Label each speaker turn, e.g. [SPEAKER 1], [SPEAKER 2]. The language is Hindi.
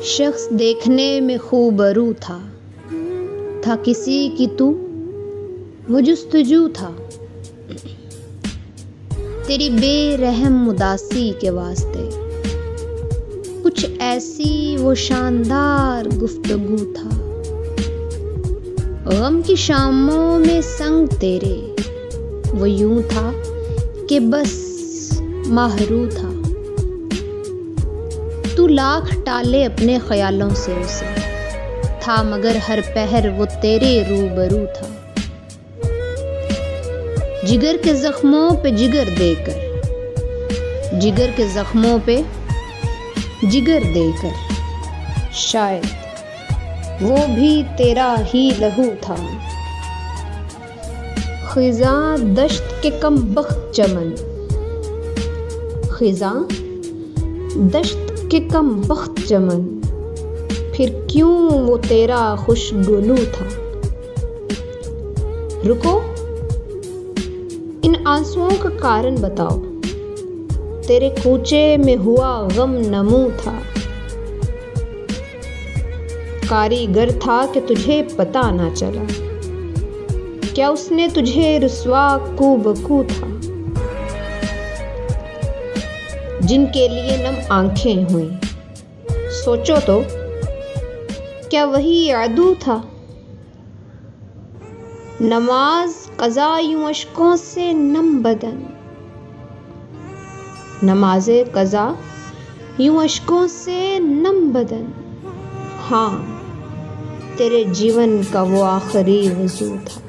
[SPEAKER 1] शख्स देखने में खूबरू था किसी की तू वो जुस्तजू था। तेरी बेरहम उदासी के वास्ते कुछ ऐसी वो शानदार गुफ्तगू था। गम की शामों में संग तेरे वो यूं था कि बस माहरू था। तू लाख टाले अपने ख्यालों से उसे था, मगर हर पहर वो तेरे रूबरू था। जिगर के जख्मों पे जिगर देकर, जिगर के जख्मों पे जिगर देकर शायद वो भी तेरा ही लहू था। खिज़ां दश्त के कम बख्त चमन, खिज़ां दश्त के कम बख्त चमन, फिर क्यों वो तेरा खुशगुलू था। रुको, इन आंसुओं का कारण बताओ, तेरे कूचे में हुआ गम नमू था। कारीगर था कि तुझे पता ना चला, क्या उसने तुझे रुस्वा कुबकू था। जिनके लिए नम आंखें हुई, सोचो तो क्या वही अदू था। नमाज कज़ा यूं अश्कों से नम बदन, नमाज़े कज़ा यूं अश्कों से नम बदन। हाँ, तेरे जीवन का वो आखिरी वज़ू था।